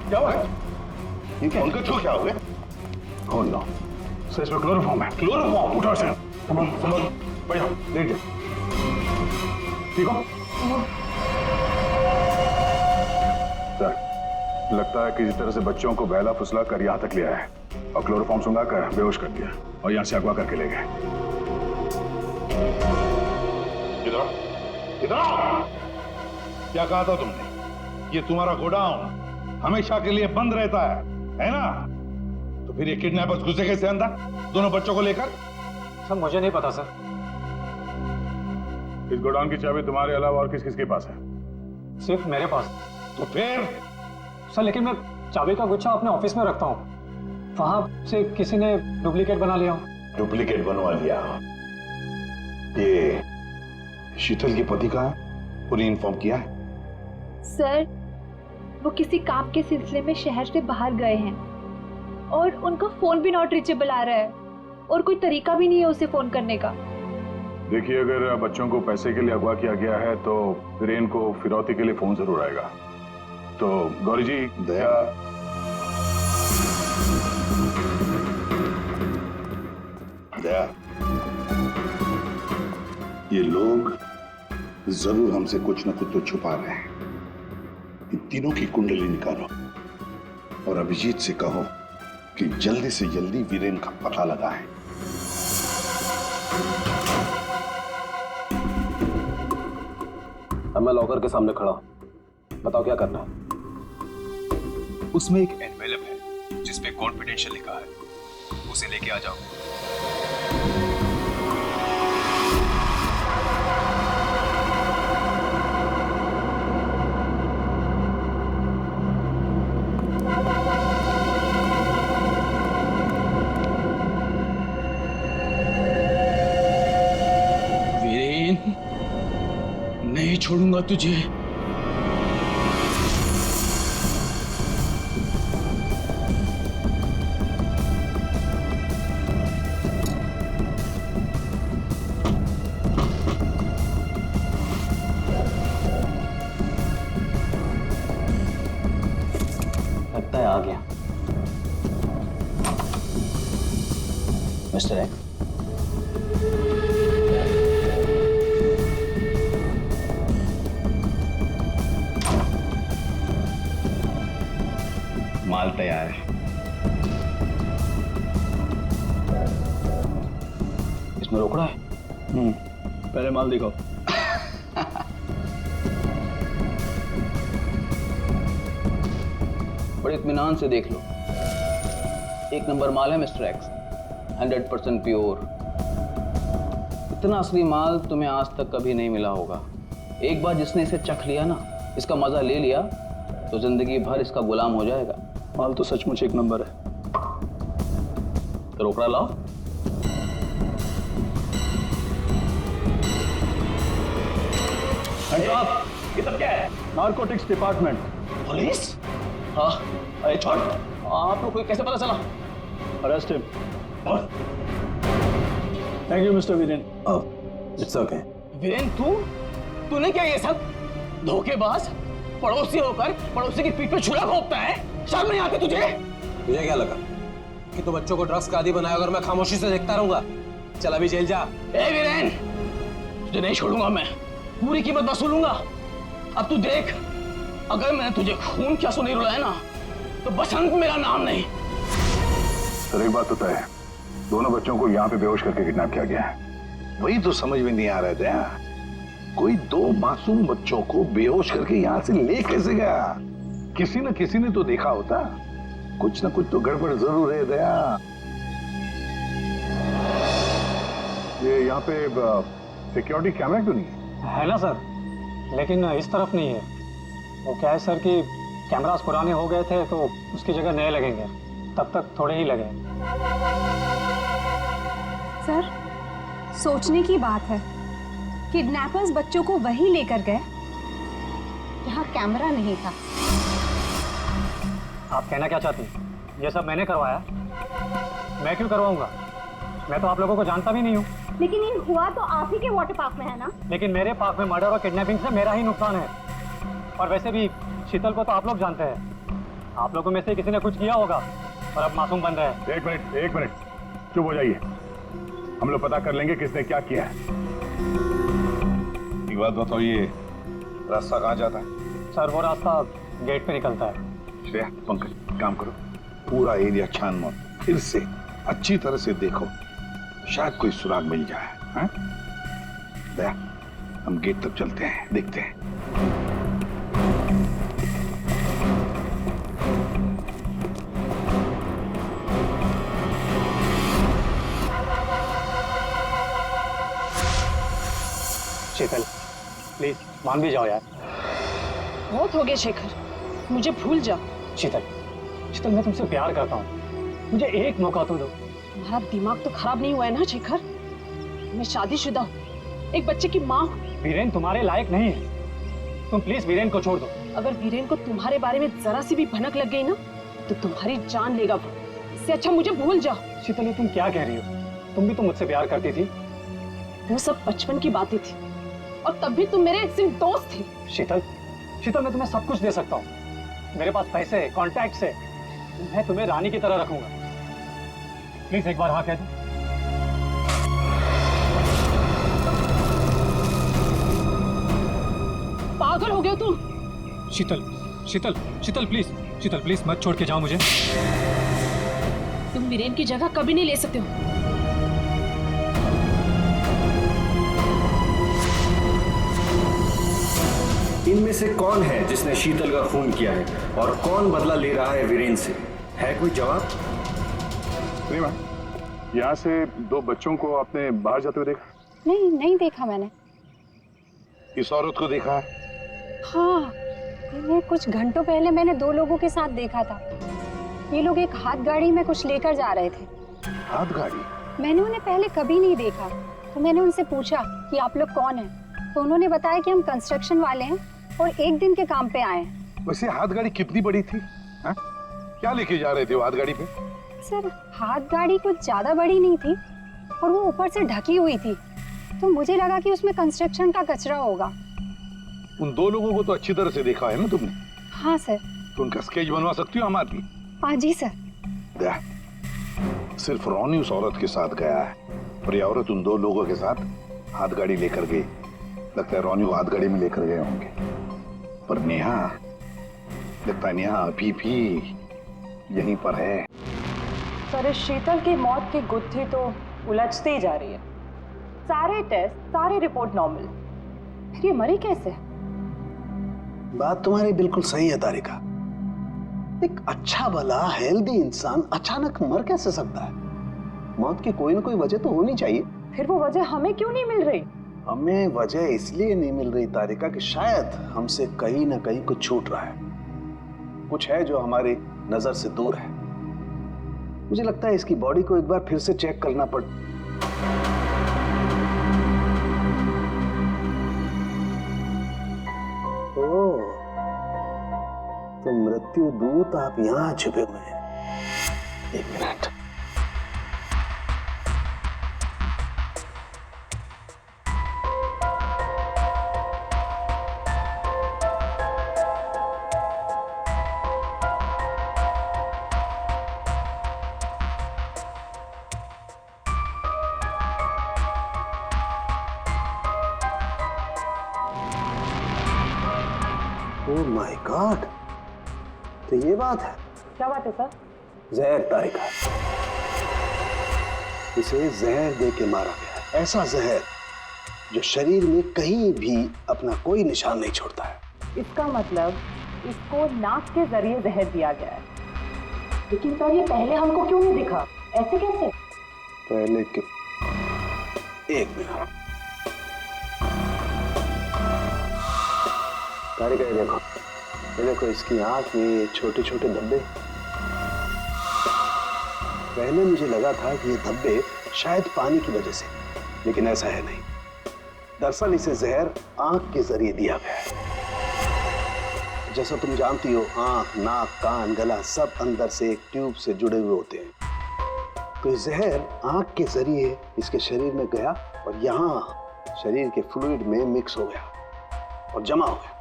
क्या हुआ? ये फोन का छू क्या हो गया? खोल लो। सर इसमें क्लोरोफॉर्म है। क्लोरोफॉर्म? उठो से। संभालो। बैठ जाओ। लेट जाओ। ठीक हो? सर, लगता है किसी तरह से बच्चों को बहला फुसला कर यहाँ तक लिया है और क्लोरोफॉर्म सुंघा कर बेहोश कर दिया और यहाँ से अगवा करके ले गए। इधर आओ। क्या कहा था तुमने? ये तुम्हारा गोडाउन हमेशा के लिए बंद रहता है ना? तो फिर ये किडनैपर्स घुसे कैसे अंदर दोनों बच्चों को लेकर? सर मुझे नहीं पता सर। इस गोडाउन की चाबी तुम्हारे अलावा और किस किस के पास है? सिर्फ मेरे पास। तो फिर? सर लेकिन मैं चाबी का गुच्छा अपने ऑफिस में रखता हूँ, वहां से किसी ने डुप्लीकेट बना लिया। डुप्लीकेट बनवा लिया? ये शीतल के पति का पूरी इन्फॉर्म किया है? सर वो किसी काम के सिलसिले में शहर से बाहर गए हैं और उनका फोन भी नॉट रीचेबल आ रहा है और कोई तरीका भी नहीं है उसे फोन करने का। देखिए, अगर बच्चों को पैसे के लिए अगवा किया गया है तो वीरेन को फिरौती के लिए फोन जरूर आएगा। तो गौरी जी, दया ये लोग जरूर हमसे कुछ न कुछ तो छुपा रहे हैं। इन तीनों की कुंडली निकालो और अभिजीत से कहो कि जल्दी से जल्दी वीरेन का पता लगाएं। अब मैं लॉकर के सामने खड़ा हूं, बताओ क्या करना है? उसमें एक एनवेलप है जिसपे कॉन्फिडेंशियल लिखा है, उसे लेके आ जाओ। वीरेन, नहीं छोड़ूंगा तुझे। लगता है आ गया मिस्टर एक्स। माल तैयार है। इसमें रोकड़ा है? पहले माल दिखाओ। बड़े इत्मीनान से देख लो, एक नंबर माल है मिस्टर एक्स, 100% प्योर। इतना असली माल तुम्हें आज तक कभी नहीं मिला होगा। एक बार जिसने इसे चख लिया ना, इसका मजा ले लिया, तो जिंदगी भर इसका गुलाम हो जाएगा। माल तो सचमुच एक नंबर है। तो रोकड़ा लाओ। ये सब क्या है? Narcotics department. पुलिस? हाँ, अरे छोड़, आप लोग को कैसे पता चला? Arrest him. Thank you mister Viren. It's okay. Viren, तूने क्या ये सब? धोखेबाज, पड़ोसी होकर पड़ोसी की पीठ पे छुरा घोंपता है। शर्म नहीं आती तुझे? तुझे क्या लगा कि तू बच्चों को ड्रग्स का आदी बनाया अगर मैं खामोशी से देखता रहूंगा? चल अभी जेल जा। ए वीरेन, तुझे नहीं छोड़ूंगा मैं, पूरी कीमत वसूलूंगा। अब तू देख, अगर मैंने तुझे खून क्या नहीं रुलाया ना, तो बसंत मेरा नाम नहीं। सर एक बात तो तय है, दोनों बच्चों को यहाँ पे बेहोश करके किडनैप किया गया है। वही तो समझ में नहीं आ रहे थे। कोई दो मासूम बच्चों को बेहोश करके यहाँ से ले कैसे गया? किसी न किसी ने तो देखा होता। कुछ न कुछ तो गड़बड़ जरूर है दया। ये यहाँ पे सिक्योरिटी कैमरा क्यों नहीं है ना सर, लेकिन इस तरफ नहीं है। वो क्या है सर कि कैमरास पुराने हो गए थे तो उसकी जगह नए लगेंगे, तब तक थोड़े ही लगे। सर सोचने की बात है, किडनैपर्स बच्चों को वहीं लेकर गए, यहाँ कैमरा नहीं था। आप कहना क्या चाहती हैं? ये सब मैंने करवाया? मैं क्यों करवाऊंगा? मैं तो आप लोगों को जानता भी नहीं हूँ। लेकिन ये हुआ तो आप ही के वाटर पार्क में है ना? लेकिन मेरे पार्क में मर्डर और किडनैपिंग से मेरा ही नुकसान है। और वैसे भी शीतल को तो आप लोग जानते हैं, आप लोगों में से किसी ने कुछ किया होगा और अब मासूम बन रहे हैं। एक मिनट चुप हो जाइए। हम लोग पता कर लेंगे किसने क्या किया है। एक बात बताओ, ये रास्ता कहाँ जाता है? सर वो रास्ता गेट पे निकलता है। श्रेया, पंकज, काम करो, पूरा एरिया छान मारो, फिर से अच्छी तरह से देखो, शायद कोई सुराग मिल जाए। हैं? दया, हम गेट तक चलते हैं, देखते हैं। शीतल प्लीज मान भी जाओ यार। बहुत हो गया शेखर, मुझे भूल जा। शीतल, शीतल मैं तुमसे प्यार करता हूँ, मुझे एक मौका तो दो। तुम्हारा दिमाग तो खराब नहीं हुआ है ना शेखर? मैं शादीशुदा हूँ, एक बच्चे की माँ हूँ। वीरेन तुम्हारे लायक नहीं है, तुम प्लीज वीरेन को छोड़ दो। अगर वीरेन को तुम्हारे बारे में जरा सी भी भनक लग गई ना तो तुम्हारी जान लेगा वो। इससे अच्छा मुझे भूल जाओ। शीतल ये तुम क्या कह रही हो? तुम भी तो मुझसे प्यार करती थी। वो सब बचपन की बातें थी और तब भी तुम मेरे सिर्फ दोस्त थे। शीतल, शीतल मैं तुम्हें सब कुछ दे सकता हूँ, मेरे पास पैसे है, कॉन्टैक्ट्स है, मैं तुम्हें रानी की तरह रखूंगा। प्लीज एक बार हाँ कह दो। पागल हो गए तुम? शीतल, शीतल, शीतल प्लीज, शीतल प्लीज मत छोड़ के जाओ मुझे। तुम वीरेन की जगह कभी नहीं ले सकते हो। इनमें से कौन है जिसने शीतल का खून किया है और कौन बदला ले रहा है वीरेन से? है कोई जवाब? प्रेमा, यहाँ से दो बच्चों को आपने बाहर जाते हुए देखा? नहीं देखा मैंने। इस औरत को देखा है? हाँ, इन्हें कुछ घंटों पहले मैंने दो लोगों के साथ देखा था। ये लोग एक हाथ गाड़ी में कुछ लेकर जा रहे थे। हाथ गाड़ी? मैंने उन्हें पहले कभी नहीं देखा, तो मैंने उनसे पूछा कि आप लोग कौन हैं, तो उन्होंने बताया कि हम कंस्ट्रक्शन वाले हैं और एक दिन के काम पे आए हैं। वैसे हाथ गाड़ी कितनी बड़ी थी? हा? क्या लेके जा रहे थे वो हाथ गाड़ी पे? सर हाथ गाड़ी कुछ ज्यादा बड़ी नहीं थी और वो ऊपर से ढकी हुई थी, तो मुझे लगा कि उसमें कंस्ट्रक्शन का कचरा होगा। उन दो लोगों को तो अच्छी तरह से देखा है ना तुमने? हाँ सर। तो उनका स्केच बनवा सकती हो हमारी? हाँ जी सर। सिर्फ रोनी उस औरत के साथ गया है और ये औरत उन दो लोगों के साथ हाथ गाड़ी लेकर गई। लगता है रोनी को हाथ गाड़ी में लेकर गए होंगे, पर नेहा, लगता है नेहा अभी भी यहीं पर है। सर इस शीतल की मौत की गुत्थी तो उलझती ही जा रही है। सारे टेस्ट, सारी रिपोर्ट नॉर्मल, फिर ये मरी कैसे? बात तुम्हारी बिल्कुल सही है तारिका। एक अच्छा भला हेल्दी इंसान अचानक मर कैसे सकता है? मौत की कोई ना कोई वजह तो होनी चाहिए। फिर वो वजह हमें क्यों नहीं मिल रही? हमें वजह इसलिए नहीं मिल रही तारिका कि शायद हमसे कहीं ना कहीं कुछ छूट रहा है, कुछ है जो हमारी नजर से दूर है। मुझे लगता है इसकी बॉडी को एक बार फिर से चेक करना पड़। तो मृत्यु दूत आप यहां छुपे हुए हैं। एक मिनट। ओह माय गॉड, तो ये बात है। क्या बात है सर? जहर तारिका, इसे जहर दे के मारा गया। ऐसा जहर जो शरीर में कहीं भी अपना कोई निशान नहीं छोड़ता है। इसका मतलब इसको नाक के जरिए जहर दिया गया है। लेकिन सर ये पहले हमको क्यों नहीं दिखा? ऐसे कैसे? पहले के एक मिनट तारिका, ये देखो इसकी आंख में छोटे छोटे धब्बे। पहले मुझे लगा था कि ये धब्बे शायद पानी की वजह से, लेकिन ऐसा है नहीं। दरअसल इसे जहर आंख के जरिए दिया गया है। जैसा तुम जानती हो, आंख, नाक, कान, गला सब अंदर से एक ट्यूब से जुड़े हुए होते हैं। तो जहर आंख के जरिए इसके शरीर में गया और यहाँ शरीर के फ्लूइड में मिक्स हो गया और जमा हो गया।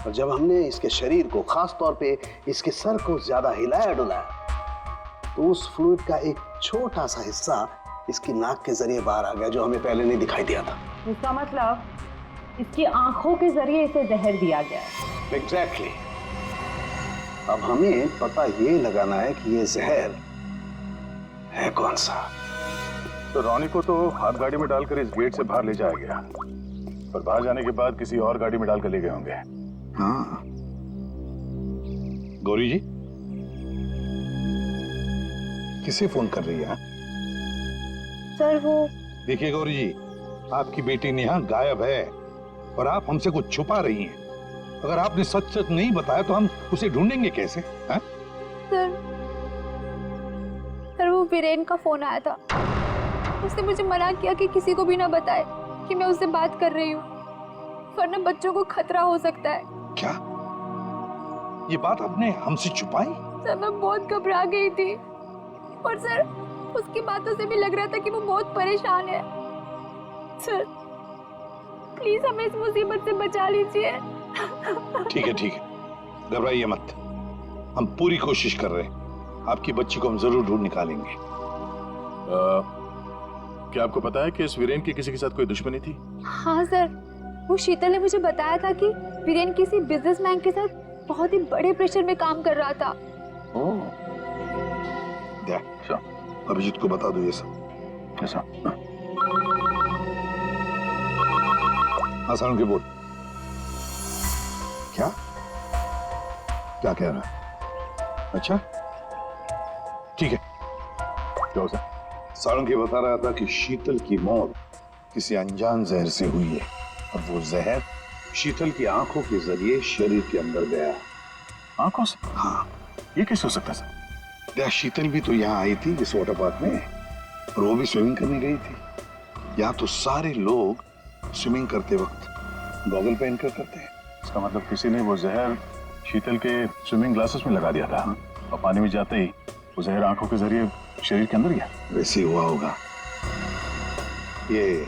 और जब हमने इसके शरीर को, खास तौर पे इसके सर को ज्यादा हिलाया डुलाया तो उस फ्लूइड का एक छोटा सा हिस्सा इसकी नाक के जरिए बाहर आ गया, जो हमें पहले नहीं दिखाई दिया था। इसका मतलब इसकी आंखों के जरिए इसे जहर दिया गया है। एग्जैक्टली। अब हमें पता ये लगाना है कि ये जहर है कौन सा। तो रॉनी को तो हाथ गाड़ी में डालकर इस गेट से बाहर ले जाया गया, पर बाहर जाने के बाद किसी और गाड़ी में डालकर ले गए होंगे। हाँ। गौरी जी किसे फोन कर रही है? सर वो देखिए गौरी जी, आपकी बेटी नेहा गायब है और आप हमसे कुछ छुपा रही हैं। अगर आपने सच सच नहीं बताया तो हम उसे ढूंढेंगे कैसे? हैं? सर वो वीरेन का फोन आया था। उसने मुझे मना किया कि किसी को भी ना बताए कि मैं उससे बात कर रही हूँ, वरना बच्चों को खतरा हो सकता है। क्या ये बात आपने हमसे छुपाई? सर मैं बहुत घबरा गई थी और सर उसकी बातों से भी लग रहा था कि वो बहुत परेशान है। सर प्लीज हमें इस मुसीबत से बचा लीजिए। ठीक है ठीक है, घबराइए मत, हम पूरी कोशिश कर रहे हैं। आपकी बच्ची को हम जरूर ढूंढ निकालेंगे। क्या आपको पता है कि इस वीरेन की किसी के साथ कोई दुश्मनी थी? हाँ सर, वो शीतल ने मुझे बताया था कि वीरेन किसी बिजनेसमैन के साथ बहुत ही बड़े प्रेशर में काम कर रहा था। अभिजीत को बता दो ये सब। ऐसा? हाँ सारुण के बोल। क्या क्या कह रहा है? अच्छा ठीक है। क्या सर? सारुण के बता रहा था कि शीतल की मौत किसी अनजान जहर से हुई है और वो जहर शीतल की आंखों के जरिए शरीर के अंदर गया। आंखों से? हाँ। ये कैसे हो सकता है सर? शीतल भी तो यहाँ आई थी इस वाटर पार्क में, और वो भी स्विमिंग करने गई थी। यहाँ तो सारे लोग स्विमिंग करते वक्त गॉगल पहन कर करते हैं। इसका मतलब किसी ने वो जहर शीतल के स्विमिंग ग्लासेस में लगा दिया था और पानी में जाते ही वो जहर आंखों के जरिए शरीर के अंदर गया। वैसे ही हुआ होगा। ये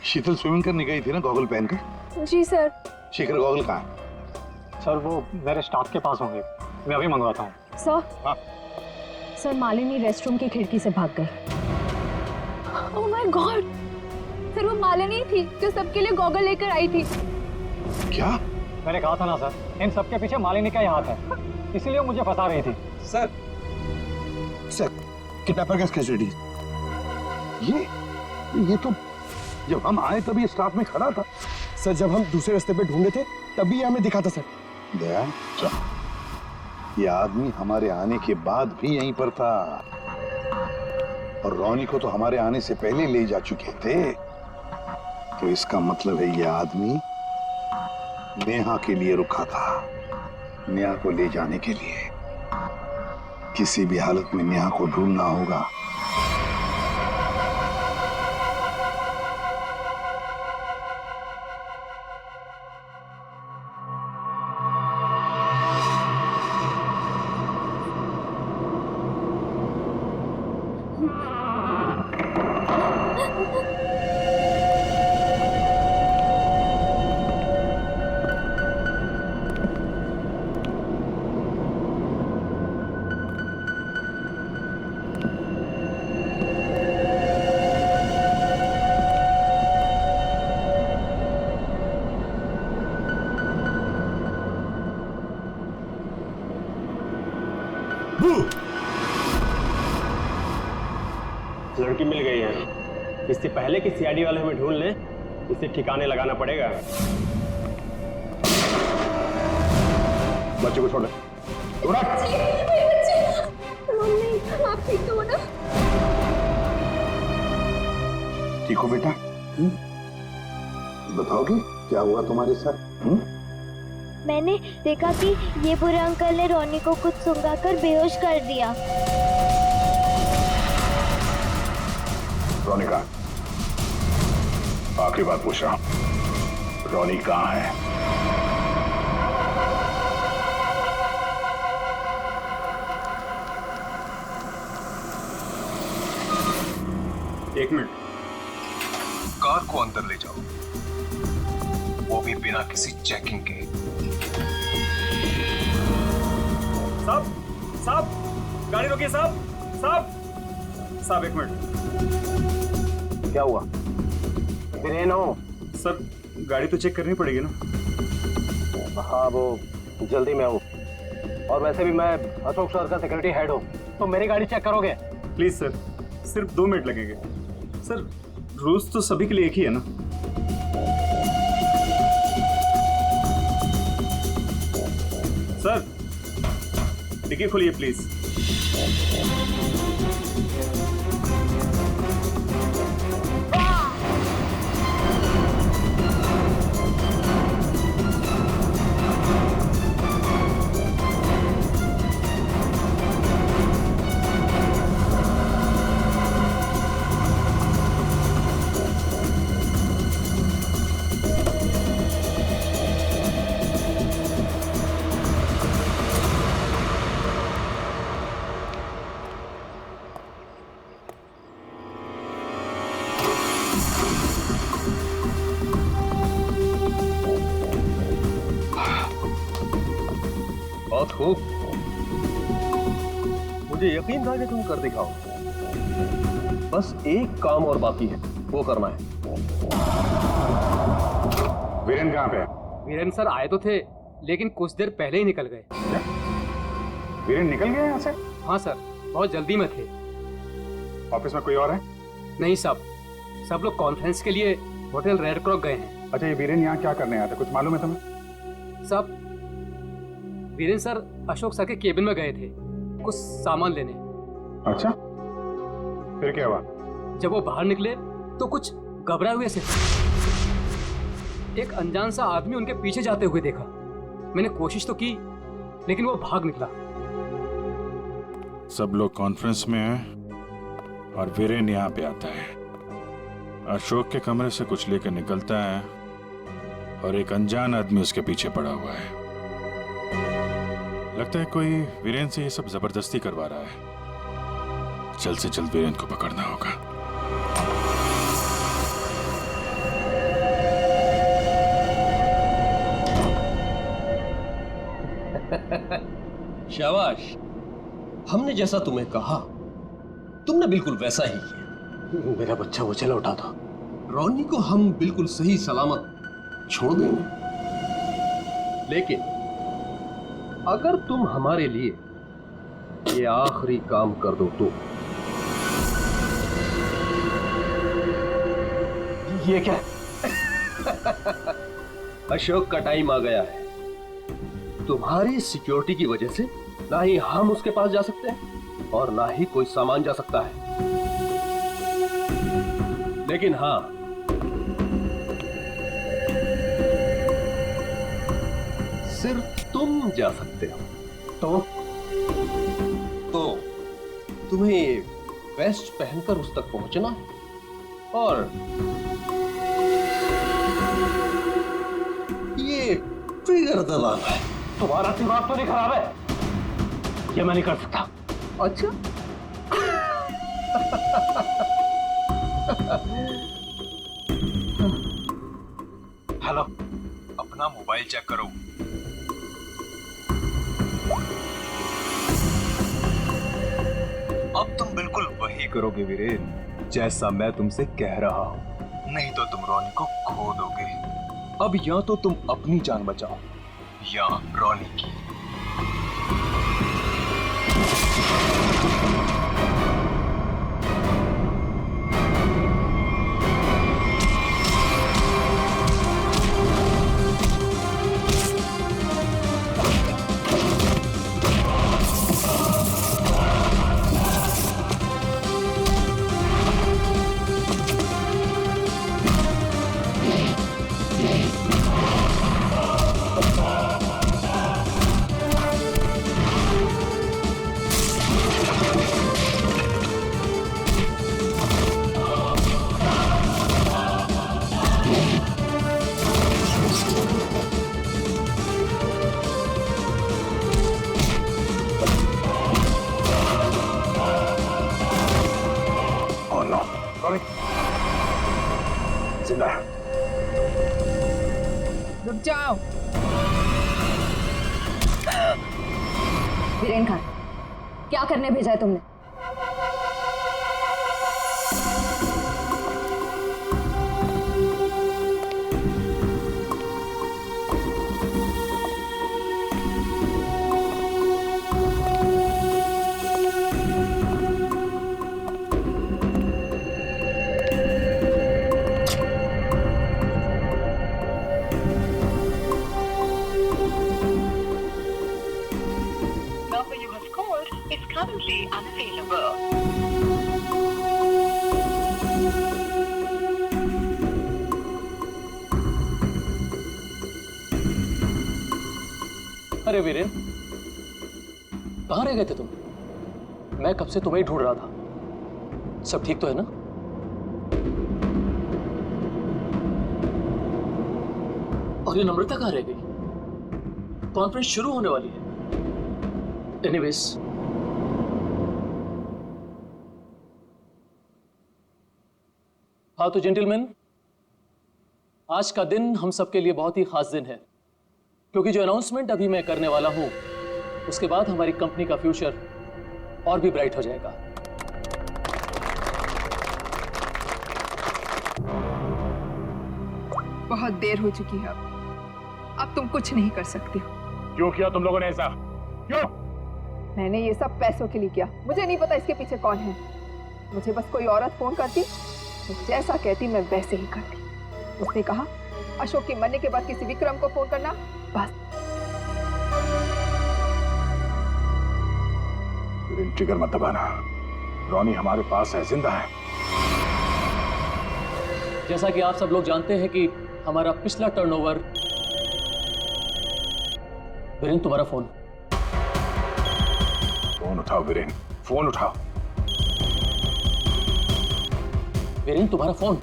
शीतल स्विमिंग करने गई थी ना गॉगल पहनकर? जी सर। शेखर गॉगल कहाँ है? सर वो मेरे स्टाफ के पास होंगे, मैं अभी मंगवाता हूँ। सर हाँ। सर मालिनी रेस्टरूम की खिड़की से भाग गई। ओह माय गॉड, सर वो मालिनी थी जो सबके लिए गॉगल लेकर आई थी। क्या? मैंने कहा था ना सर, इन सबके पीछे मालिनी का ही हाथ है, इसीलिए मुझे फंसा रही थी। सर किडनैपर का कैसेडी। ये तो जब हम आए तभी स्टाफ में खड़ा था। सर जब हम दूसरे रास्ते पे ढूंढे थे तभी ये हमें दिखा था सर। दया, ये आदमी हमारे आने के बाद भी यहीं पर था और रॉनी को तो हमारे आने से पहले ले जा चुके थे। तो इसका मतलब है ये आदमी नेहा के लिए रुका था, नेहा को ले जाने के लिए। किसी भी हालत में नेहा को ढूंढना होगा। लड़की मिल गई है। इससे पहले कि सीआईडी वाले हमें ढूंढ लें, इसे ठिकाने लगाना पड़ेगा। बच्चे को छोड़ दे। आप ठीक तो हो ना? ठीक हो बेटा? बताओगे क्या हुआ तुम्हारे साथ? मैंने देखा कि ये बुरे अंकल ने रोनी को कुछ सुंघाकर बेहोश कर दिया। रोनी कहाँ? आखिरी बात पूछ रहा हूं, रोनी कहाँ है? एक मिनट, कार को अंदर ले जाओ, वो भी बिना किसी चेकिंग के। साहब साहब गाड़ी रोकिए साहब साहब साहब एक मिनट। क्या हुआ? वीरेन हो? सर गाड़ी तो चेक करनी पड़ेगी ना। हाँ वो जल्दी में हूँ, और वैसे भी मैं अशोक सर का सिक्योरिटी हेड हूँ, तो मेरी गाड़ी चेक करोगे? प्लीज सर, सिर्फ 2 मिनट लगेंगे। सर रूल्स तो सभी के लिए एक ही है ना। सर डिक्की खोलिए प्लीज। बहुत खूब, मुझे यकीन था कि तुम कर दिखाओ। बस एक काम और बाकी है, वो करना है। वीरेन कहाँ पे है? वीरेन सर आए तो थे, लेकिन कुछ देर पहले ही निकल गए। क्या? वीरेन निकल गए यहाँ से? हाँ सर, बहुत जल्दी में थे। ऑफिस में कोई और है? नहीं साहब, सब लोग कॉन्फ्रेंस के लिए होटल रेड क्रॉक गए हैं। अच्छा, ये वीरेन यहाँ क्या करने आया था, कुछ मालूम है तुम्हें? साहब, वीरेन सर अशोक सर के केबिन में गए थे कुछ सामान लेने। अच्छा, फिर क्या हुआ? जब वो बाहर निकले तो कुछ घबराए हुए से एक अनजान सा आदमी उनके पीछे जाते हुए देखा। मैंने कोशिश तो की, लेकिन वो भाग निकला। सब लोग कॉन्फ्रेंस में हैं और वीरेन यहाँ पे आता है। अशोक के कमरे से कुछ लेकर निकलता है और एक अनजान आदमी उसके पीछे पड़ा हुआ है। लगता है कोई वीरेन से ये सब जबरदस्ती करवा रहा है। जल्द से जल्द वीरेन को पकड़ना होगा। शाबाश, हमने जैसा तुम्हें कहा तुमने बिल्कुल वैसा ही किया। मेरा बच्चा मुझे लौटा दो। रॉनी को हम बिल्कुल सही सलामत छोड़ देंगे, लेकिन अगर तुम हमारे लिए ये आखिरी काम कर दो तो। ये क्या? अशोक का टाइम आ गया है। तुम्हारी सिक्योरिटी की वजह से ना ही हम उसके पास जा सकते हैं और ना ही कोई सामान जा सकता है। लेकिन हां, सिर्फ तुम जा सकते हो। तो तुम्हें वेस्ट पहनकर उस तक पहुंचना है और ये ट्रिगर दबाना है। तुम्हारा दिमाग तो नहीं खराब है? ये मैं नहीं कर सकता। अच्छा हेलो, अपना मोबाइल चेक करो। अब तुम बिल्कुल वही करोगे वीरेन, जैसा मैं तुमसे कह रहा हूं, नहीं तो तुम रॉनी को खो दोगे। अब या तो तुम अपनी जान बचाओ या रॉनी की। जिंदा है। रुक जाओ। वीरेन खान, क्या करने भेजा है तुमने? अरे वीरेन, कहाँ रह गए थे तुम? मैं कब से तुम्हें ही ढूंढ रहा था। सब ठीक तो है ना? और ये नम्रता कहाँ रह गई? कॉन्फ्रेंस शुरू होने वाली है। एनीवेज, हाँ तो जेंटलमैन, आज का दिन हम सबके लिए बहुत ही खास दिन है, क्योंकि जो अनाउंसमेंट अभी मैं करने वाला हूं उसके बाद हमारी कंपनी का फ्यूचर और भी ब्राइट हो जाएगा। बहुत देर हो चुकी है, अब तुम कुछ नहीं कर सकती हो। क्यों किया तुम लोगों ने ऐसा? क्यों? मैंने ये सब पैसों के लिए किया। मुझे नहीं पता इसके पीछे कौन है। मुझे बस कोई औरत फोन करती, तो जैसा कहती मैं वैसे ही करती। उसने कहा अशोक के मरने के बाद किसी विक्रम को फोन करना, बस। ट्रिगर मत दबाना, रोनी हमारे पास है, जिंदा है। जैसा कि आप सब लोग जानते हैं कि हमारा पिछला टर्नओवर। वीरेन, तुम्हारा फोन। फोन उठाओ वीरेन, फोन उठाओ। वीरेन, तुम्हारा फोन।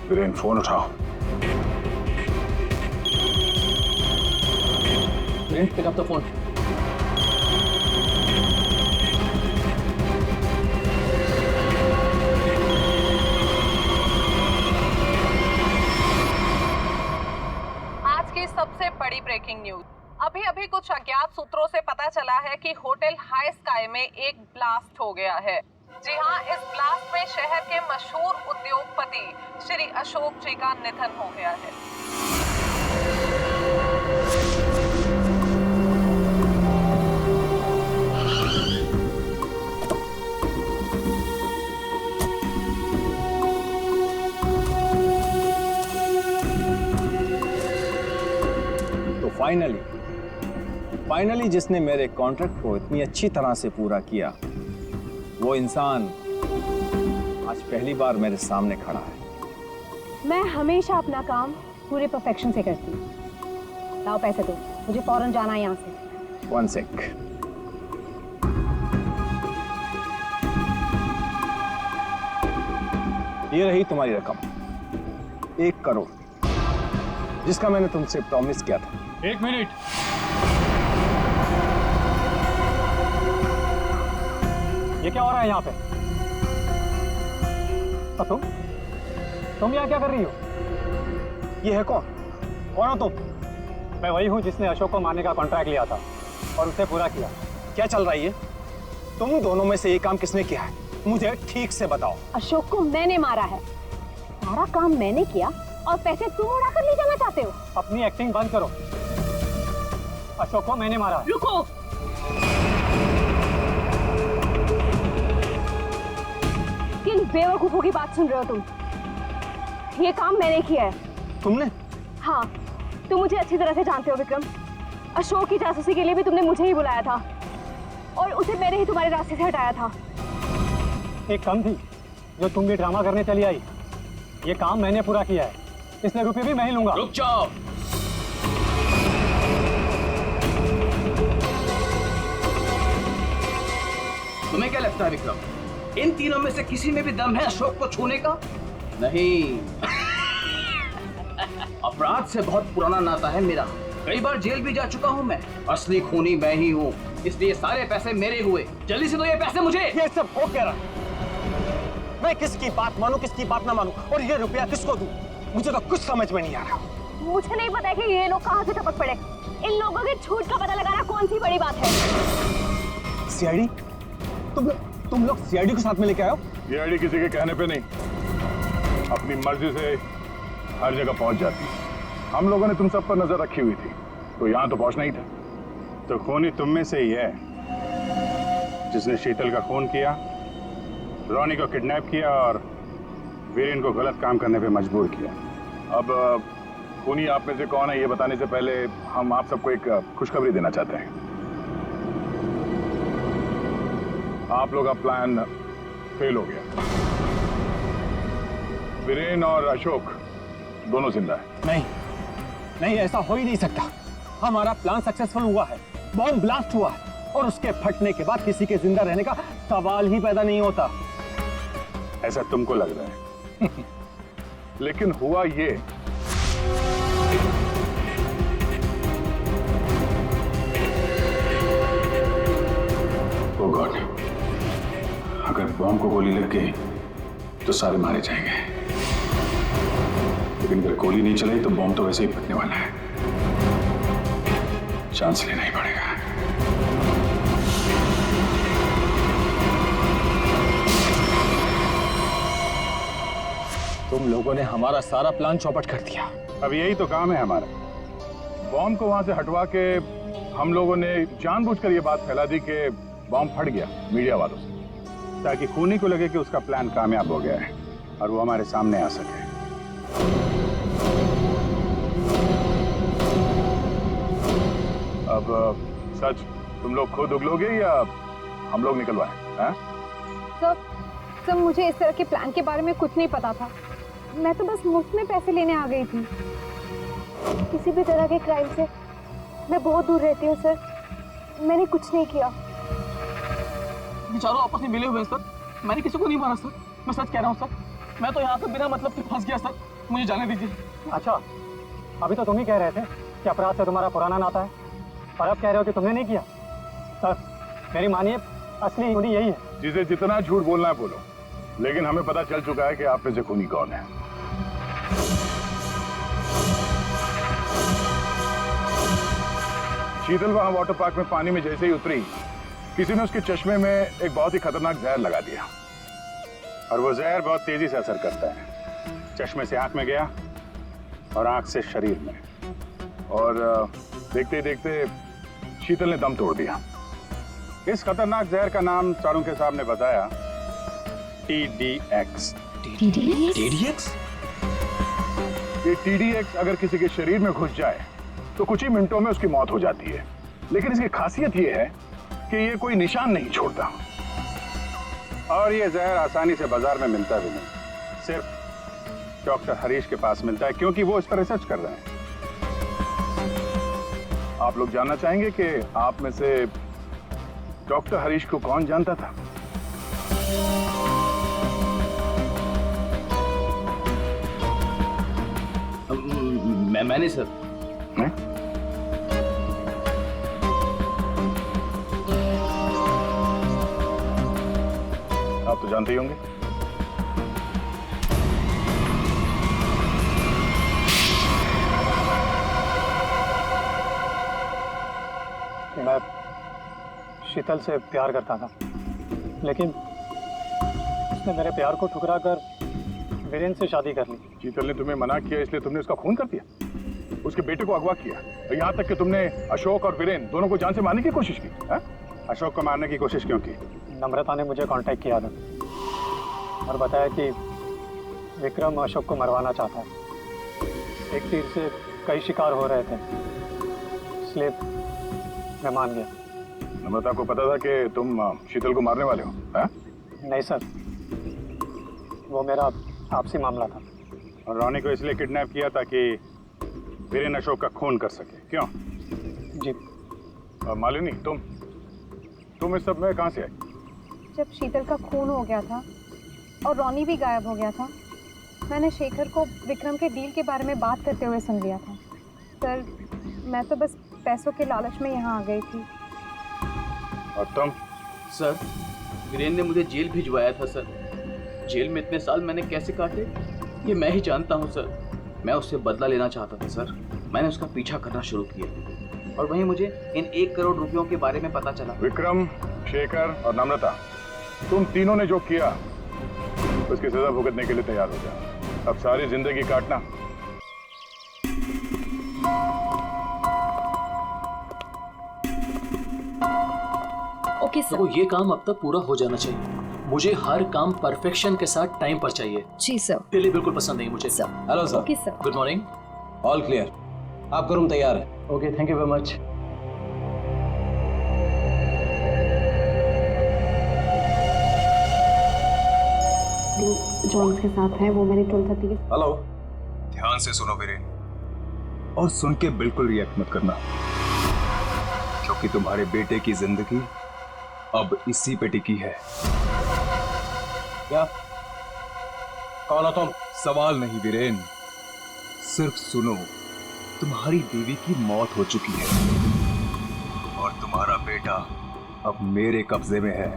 वीरेन, फोन उठाओ। Viren, pick up the phone. आज की सबसे बड़ी ब्रेकिंग न्यूज। अभी अभी कुछ अज्ञात सूत्रों से पता चला है कि होटल हाई स्काई में एक ब्लास्ट हो गया है। जी हाँ, इस ब्लास्ट में शहर के मशहूर उद्योगपति श्री अशोक जी का निधन हो गया है। तो फाइनली जिसने मेरे कॉन्ट्रैक्ट को इतनी अच्छी तरह से पूरा किया, वो इंसान आज पहली बार मेरे सामने खड़ा है। मैं हमेशा अपना काम पूरे परफेक्शन से करती हूँ। लाओ पैसे दो, मुझे फौरन जाना है यहाँ से। One sec. ये रही तुम्हारी रकम, 1 करोड़, जिसका मैंने तुमसे प्रॉमिस किया था। 1 मिनट। ये क्या हो रहा है यहाँ पे? तुम यहाँ क्या कर रही हो? ये है कौन? कौन हो तुम? मैं वही हूँ जिसने अशोक को मारने का कॉन्ट्रैक्ट लिया था और उसे पूरा किया। क्या चल रहा है ये? तुम दोनों में से ये काम किसने किया है? मुझे ठीक से बताओ। अशोक को मैंने मारा है, सारा काम मैंने किया और पैसे तुम उड़ा कर ले जाना चाहते हो? अपनी एक्टिंग बंद करो। अशोक को मैंने मारा। रुको, किन बेवकूफों की बात सुन रहे हो तुम? ये काम मैंने किया है। तुमने? हाँ, तुम मुझे अच्छी तरह से जानते हो विक्रम। अशोक की जासूसी के लिए भी तुमने मुझे ही बुलाया था और उसे मैंने ही तुम्हारे रास्ते से हटाया था। एक कम थी जो तुम भी ड्रामा करने चली आई। ये काम मैंने पूरा किया है, इसलिए रुपये भी मैं ही लूंगा। रुक जाओ। तुम्हें क्या लगता है विक्रम, इन तीनों में से किसी में भी दम है अशोक को छूने का? नहीं। अपराध से बहुत पुराना नाता है मेरा, कई बार जेल भी जा चुका हूँ मैं। असली खूनी मैं ही हूँ, इसलिए सारे पैसे मेरे हुए। जल्दी से दो ये पैसे मुझे। ये सब हो क्या रहा? मैं किसकी बात मानूं, किसकी बात ना मानूं, और ये रुपया किसको दूं? मुझे तो कुछ समझ में नहीं आ रहा। मुझे नहीं पता है कि ये लोग कहाँ से टपक पड़े। इन लोगों के झूठ का पता लगाना कौन सी बड़ी बात है? सीआईडी? तुम लोग सीआईडी को साथ में लेके आए हो? सीआईडी किसी के कहने पे नहीं, अपनी मर्जी से हर जगह पहुंच जाती है। हम लोगों ने तुम सब पर नजर रखी हुई थी, तो यहाँ तो पहुंचना ही था। तो खूनी तुम में से ही है जिसने शीतल का खून किया, रोनी को किडनैप किया और वीरेन को गलत काम करने पे मजबूर किया। अब खूनी आप में से कौन है ये बताने से पहले हम आप सबको एक खुशखबरी देना चाहते हैं। आप लोग का प्लान फेल हो गया। वीरेन और अशोक दोनों जिंदा है। नहीं, ऐसा हो ही नहीं सकता। हमारा प्लान सक्सेसफुल हुआ है, बॉम्ब ब्लास्ट हुआ है और उसके फटने के बाद किसी के जिंदा रहने का सवाल ही पैदा नहीं होता। ऐसा तुमको लग रहा है लेकिन हुआ ये, ओ गॉड, अगर बॉम्ब को गोली लग गई तो सारे मारे जाएंगे, लेकिन अगर गोली नहीं चलाई तो बॉम्ब तो वैसे ही फटने वाला है। चांस लेना ही पड़ेगा। तुम लोगों ने हमारा सारा प्लान चौपट कर दिया। अब यही तो काम है हमारा। बॉम्ब को वहां से हटवा के हम लोगों ने जानबूझकर ये बात फैला दी कि बॉम्ब फट गया मीडिया वालों से, ताकि खूनी को लगे कि उसका प्लान कामयाब हो गया है और वो हमारे सामने आ सके। अब सच तुम लोग खुद उगलोगे या हम लोग निकलवाएं? सब मुझे इस तरह के प्लान के बारे में कुछ नहीं पता था। मैं तो बस मुफ्त में पैसे लेने आ गई थी। किसी भी तरह के क्राइम से मैं बहुत दूर रहती हूँ सर। मैंने कुछ नहीं किया। बेचारों आपस में मिले हुए हैं सर। मैंने किसी को नहीं मारा सर, मैं सच कह रहा हूँ सर। मैं तो यहाँ पे बिना मतलब के फंस गया सर, मुझे जाने दीजिए। अच्छा, अभी तो तुम ही कह रहे थे कि अपराध से तुम्हारा पुराना नाता है, और अब कह रहे हो कि तुमने नहीं किया। सर मेरी मानिए, असली खूनी यही है। जिसे जितना झूठ बोलना है बोलो, लेकिन हमें पता चल चुका है कि आप में से खूनी कौन है। शीतल वहां वाटर पार्क में पानी में जैसे ही उतरी, किसी ने उसके चश्मे में एक बहुत ही खतरनाक जहर लगा दिया, और वो जहर बहुत तेजी से असर करता है। चश्मे से आंख में गया और आंख से शरीर में, और देखते ही देखते शीतल ने दम तोड़ दिया। इस खतरनाक जहर का नाम चारों के सामने बताया TDX। TDX? ये TDX अगर किसी के शरीर में घुस जाए तो कुछ ही मिनटों में उसकी मौत हो जाती है, लेकिन इसकी खासियत ये है कि ये कोई निशान नहीं छोड़ता, और ये जहर आसानी से बाजार में मिलता भी नहीं, सिर्फ डॉक्टर हरीश के पास मिलता है, क्योंकि वो इस पर रिसर्च कर रहे हैं। आप लोग जानना चाहेंगे कि आप में से डॉक्टर हरीश को कौन जानता था? मैंने सर। आप तो जानते ही होंगे। मैं शीतल से प्यार करता था, लेकिन उसने मेरे प्यार को ठुकरा कर वीरेन से शादी कर ली। शीतल ने तुम्हें मना किया इसलिए तुमने उसका खून कर दिया, उसके बेटे को अगवा किया, और यहाँ तक कि तुमने अशोक और वीरेन दोनों को जान से मारने की कोशिश की। है? अशोक को मारने की कोशिश क्यों की? नम्रता ने मुझे कांटेक्ट किया था और बताया कि विक्रम अशोक को मरवाना चाहता है। एक तीर से कई शिकार हो रहे थे, इसलिए मैं मान गया। नम्रता को पता था कि तुम शीतल को मारने वाले हो? है? नहीं सर, वो मेरा आपसी मामला था। और रोनी को इसलिए किडनैप किया ताकि वीरेन अशोक का खून कर सके, क्यों? जी। और मालिनी, तुम इस सब में कहाँ से आई? जब शीतल का खून हो गया था और रोनी भी गायब हो गया था, मैंने शेखर को विक्रम के डील के बारे में बात करते हुए सुन लिया था। सर मैं तो बस पैसों के लालच में यहाँ आ गई थी। और तुम? सर वीरेन ने मुझे जेल भिजवाया था सर। जेल में इतने साल मैंने कैसे काटे ये मैं ही जानता हूँ सर। मैं उससे बदला लेना चाहता था सर। मैंने उसका पीछा करना शुरू किया। और वहीं मुझे इन 1 करोड़ रुपयों के बारे में पता चला। विक्रम, शेखर और नम्रता, तुम तीनों ने जो किया उसकी सजा भुगतने के लिए तैयार हो जाओ। अब सारी जिंदगी काटना। Okay sir. तो ये काम अब तक पूरा हो जाना चाहिए। मुझे हर काम परफेक्शन के साथ टाइम पर चाहिए। जी सर। डिले बिल्कुल पसंद नहीं मुझे। Sir. Hello sir. Okay sir. Good morning. All clear, आपका रूम तैयार है। Okay, thank you very much. जो इसके साथ है वो मेरी 12:30 के। हेलो। ध्यान से सुनो वीरेन, और सुन के बिल्कुल रिएक्ट मत करना, क्योंकि तुम्हारे बेटे की जिंदगी अब इसी पे टिकी है। क्या? कौन हो तुम? सवाल नहीं वीरेन, सिर्फ सुनो। तुम्हारी बीवी की मौत हो चुकी है और तुम्हारा बेटा अब मेरे कब्जे में है।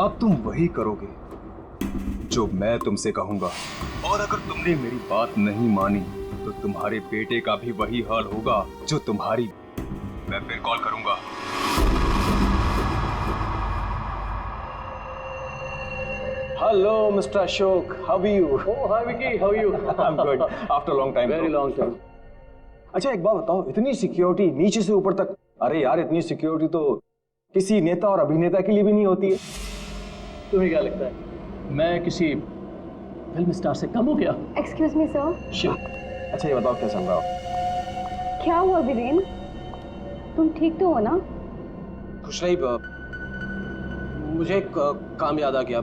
अब तुम वही करोगे जो मैं तुमसे कहूंगा, और अगर तुमने मेरी बात नहीं मानी तो तुम्हारे बेटे का भी वही हाल होगा जो तुम्हारी। मैं फिर कॉल करूंगा। Hello, Mr. Ashok. How are you? Oh, hi Vicky. How are you? I'm good. After a long time. Very long time. अच्छा एक बात बताओ, इतनी सिक्योरिटी नीचे से ऊपर तक, अरे यार इतनी सिक्योरिटी तो किसी नेता और अभिनेता के लिए भी नहीं होती है। तुम्हें क्या लगता है मैं किसी फिल्म स्टार से कम हो गया? Excuse me sir. अच्छा ये बताओ क्या चल रहा हो? क्या हुआ वीरेन? तुम ठीक तो हो ना? खुश रही। मुझे एक काम याद आ गया,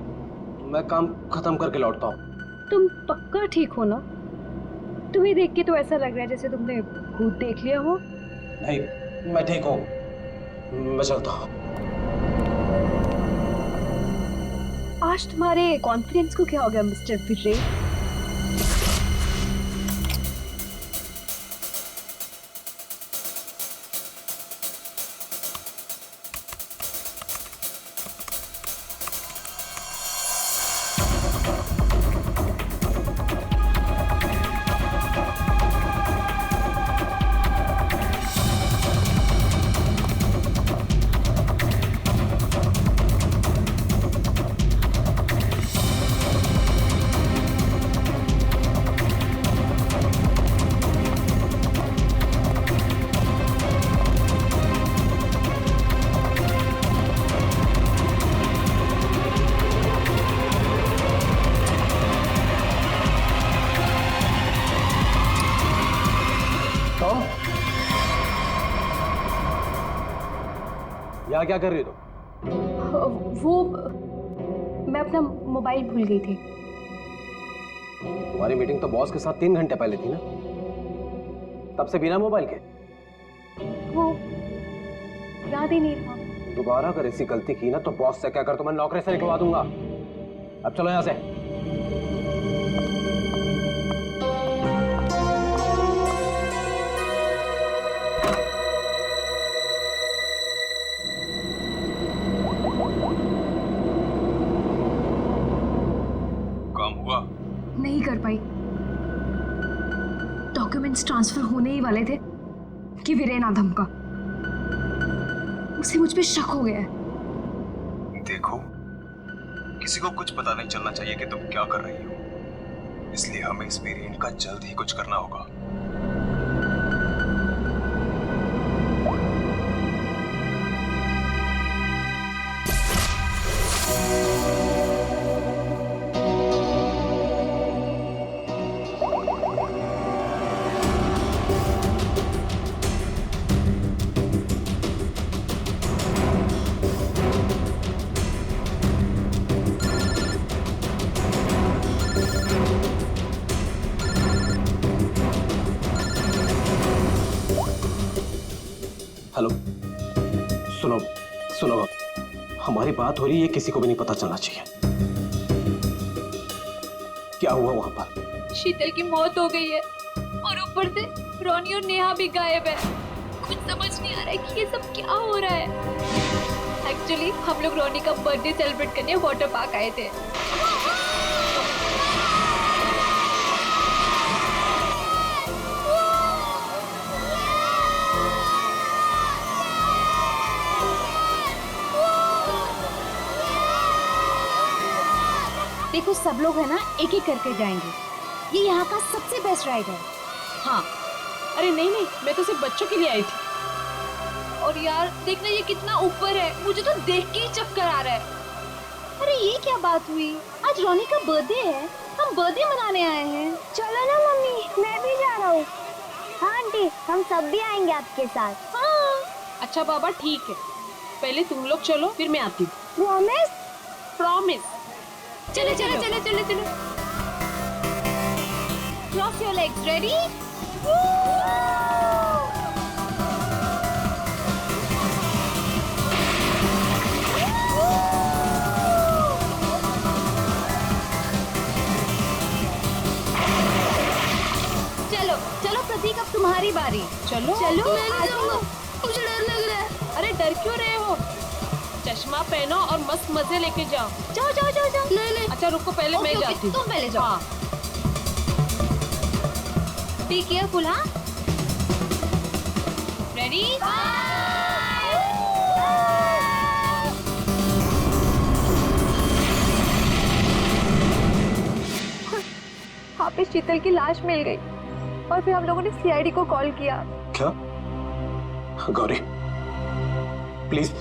मैं काम खत्म करके लौटता हूँ। तुम पक्का ठीक हो ना? तुम्हें देख के तो ऐसा लग रहा है जैसे तुमने भूत देख लिया हो। नहीं, मैं ठीक हूँ, मैं चलता हूँ। आज तुम्हारे कॉन्फिडेंस को क्या हो गया मिस्टर वीरेन? यहाँ क्या कर रही हो? वो मैं अपना मोबाइल भूल गई थी। तुम्हारी मीटिंग तो बॉस के साथ 3 घंटे पहले थी ना, तब से बिना मोबाइल के? वो याद ही नहीं था। दोबारा अगर ऐसी गलती की ना तो बॉस से क्या कर, तो मैं नौकरी से निकलवा दूंगा। अब चलो यहाँ से। नहीं कर पाई। डॉक्यूमेंट्स ट्रांसफर होने ही वाले थे कि वीरेन आ धमका। उसे मुझ पे शक हो गया है। देखो, किसी को कुछ पता नहीं चलना चाहिए कि तुम क्या कर रही हो, इसलिए हमें इस वीरेन का जल्द ही कुछ करना होगा। हेलो, सुनो सुनो, हमारी बात हो रही है, किसी को भी नहीं पता चलना चाहिए। क्या हुआ वहां पर? शीतल की मौत हो गई है और ऊपर से रोनी और नेहा भी गायब है। कुछ समझ नहीं आ रहा है कि ये सब क्या हो रहा है। एक्चुअली हम लोग रोनी का बर्थडे सेलिब्रेट करने वाटर पार्क आए थे। देखो सब लोग है ना एक एक करके जाएंगे। ये यहाँ का सबसे बेस्ट राइड है। हाँ, अरे नहीं नहीं, मैं तो सिर्फ बच्चों के लिए आई थी। और यार देखना ये कितना ऊपर है, मुझे तो देख के ही चक्कर आ रहा है। अरे ये क्या बात हुई? आज रोनी का बर्थडे है, हम बर्थडे मनाने आए हैं। चलो ना मम्मी, मैं भी जा रहा हूँ। हाँ आंटी, हम सब भी आएंगे आपके साथ। हाँ। अच्छा बाबा ठीक है, पहले तुम लोग चलो फिर मैं आती हूँ। प्रॉमिस? प्रॉमिस। चलो चलो चलो चलो चलो। Cross your legs, ready? चलो चलो प्रतीक, अब तुम्हारी बारी। चलो चलो, मैं नहीं जाऊंगा, मुझे डर लग रहा है। अरे डर क्यों रहे हो? चश्मा पहनो और मस्त मजे लेके जाओ। जाओ जाओ जाओ जाओ। नहीं नहीं, अच्छा रुको, पहले मैं जाती हूँ। तुम पहले जाओ। हाँ। Be careful. हाँ, रेडी? वहाँ पे शीतल की लाश मिल गई और फिर हम लोगों ने सीआईडी को कॉल किया। क्या? गौरी प्लीज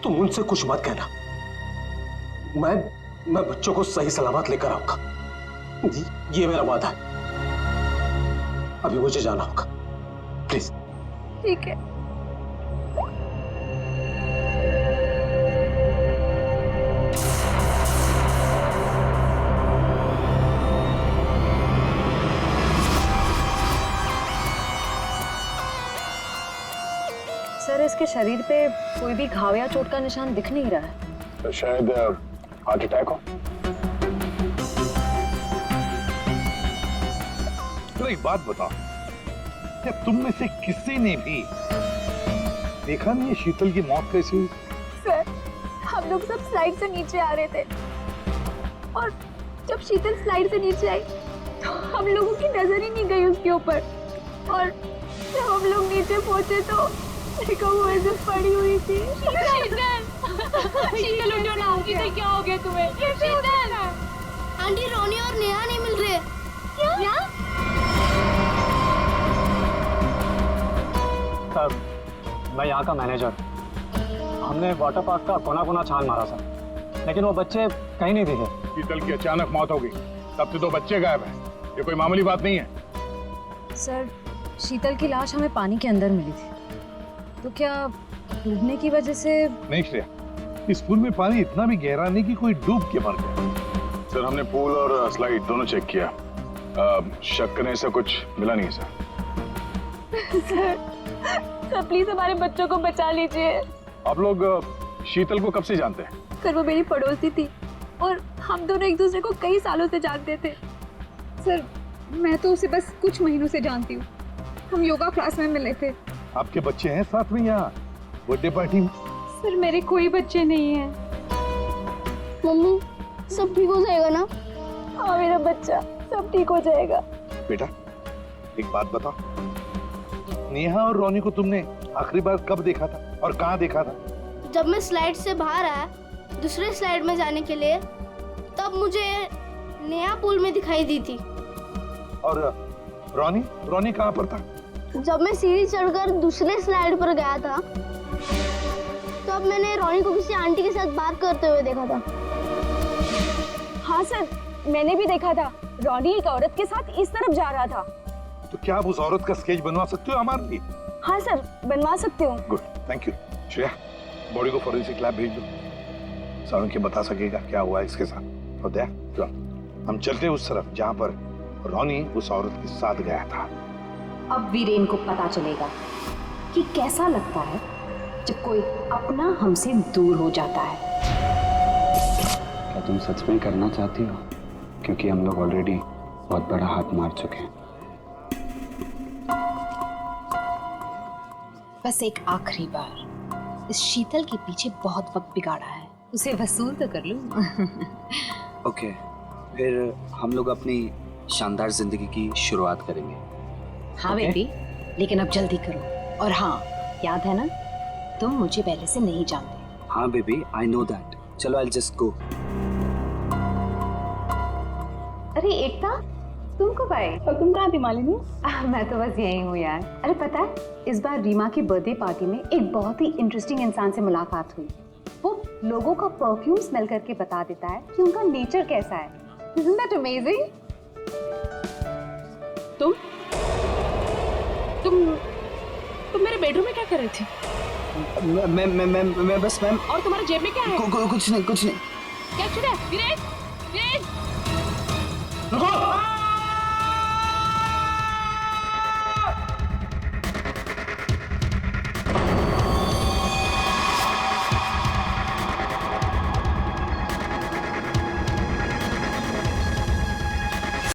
तुम उनसे कुछ मत कहना। मैं बच्चों को सही सलामत लेकर आऊंगा, ये मेरा वादा है। अभी मुझे जाना होगा, प्लीज। ठीक है। सर इसके शरीर पे कोई भी घाव या चोट का निशान दिख नहीं रहा है। तो शायद हार्ट अटैक हो। तो एक बात बताओ, क्या तुम में से किसी ने भी देखा नहीं है शीतल की मौत कैसी हुई? सर हम लोग सब स्लाइड से नीचे आ रहे थे और जब शीतल स्लाइड से नीचे आई तो हम लोगों की नजर ही नहीं गई उसके ऊपर, और जब हम लोग नीचे पहुंचे तो देखो वो ऐसे पड़ी हुई थी। शीतल, शीतल उठो ना। शीतल क्या हो गया तुम्हें? शीतल, आंटी रोनी और नेहा नहीं मिल रहे। क्या? सर मैं यहाँ का मैनेजर, हमने वाटर पार्क का कोना कोना छान मारा सर, लेकिन वो बच्चे कहीं नहीं दिखे। शीतल की अचानक मौत हो गई, तब से 2 बच्चे गायब हैं। ये कोई मामूली बात नहीं है। सर शीतल की लाश हमें पानी के अंदर मिली थी, तो क्या डूबने की वजह से? नहीं श्रेया, इस पूल में पानी इतना भी गहरा नहीं कि कोई डूब के मर गया। सर हमने पूल और स्लाइड दोनों चेक किया, शक करने से कुछ मिला नहीं सर। सर प्लीज हमारे बच्चों को बचा लीजिए। आप लोग शीतल को कब से जानते हैं? सर वो मेरी पड़ोसी थी और हम दोनों एक दूसरे को कई सालों से जानते थे। सर मैं तो उसे बस कुछ महीनों से जानती हूँ, हम योगा क्लास में मिले थे। आपके बच्चे हैं साथ में यहाँ बर्थडे पार्टी में? सर मेरे कोई बच्चे नहीं हैं। मम्मी सब ठीक हो जाएगा ना? हाँ मेरा बच्चा, सब ठीक हो जाएगा। बेटा एक बात बताओ, नेहा और रोनी को तुमने आखिरी बार कब देखा था और कहाँ देखा था? जब मैं स्लाइड से बाहर आया दूसरे स्लाइड में जाने के लिए, तब मुझे नेहा पूल में दिखाई दी थी। और रोनी कहाँ पर था? जब मैं सीढ़ी चढ़कर दूसरे स्लाइड पर गया था, तब मैंने रोनी को किसी आंटी के साथ बात करते हुए देखा था। हाँ सर मैंने भी देखा था, रोनी एक औरत के साथ इस तरफ जा रहा था। तो क्या आप उस औरत का स्केच बनवा सकते हो हमारे लिए? हाँ सर बनवा सकते हो। Good, thank you. Shreya body को फोरेंसिक लैब भेज दो, सारुण के बता सकेगा क्या हुआ इसके साथ। और चलो हम चलते उस तरफ जहाँ पर रोनी उस औरत के साथ गया था। अब वीरेन को पता चलेगा कि कैसा लगता है जब कोई अपना हमसे दूर हो जाता है। क्या तुम सच में करना चाहती हो? क्योंकि हम लोग ऑलरेडी बहुत बड़ा हाथ मार चुके हैं। बस एक आखिरी बार, इस शीतल के पीछे बहुत वक्त बिगाड़ा है, उसे वसूल तो कर लूं। ओके, फिर हम लोग अपनी शानदार जिंदगी की शुरुआत करेंगे। हाँ बेबी, लेकिन अब जल्दी करो। और हाँ याद है ना, तुम मुझे पहले से नहीं जानते। हाँ बेबी, आई नो दैट। चलो आई जस्ट गो। अरे एकता, तुम कब आए? और तुम कहाँ थी मालिनी? मैं तो बस यही हूँ यार। अरे पता है, इस बार रीमा की बर्थडे पार्टी में एक बहुत ही इंटरेस्टिंग इंसान से मुलाकात हुई। वो लोगों का परफ्यूम स्मेल करके बता देता है कि उनका नेचर कैसा है। Isn't that amazing? तुम मेरे बेडरूम में क्या कर रही थी? मैं बस मैम। और तुम्हारे जेब में क्या है? कुछ नहीं। क्या छुड़ा? वीरेन! वीरेन! रुको!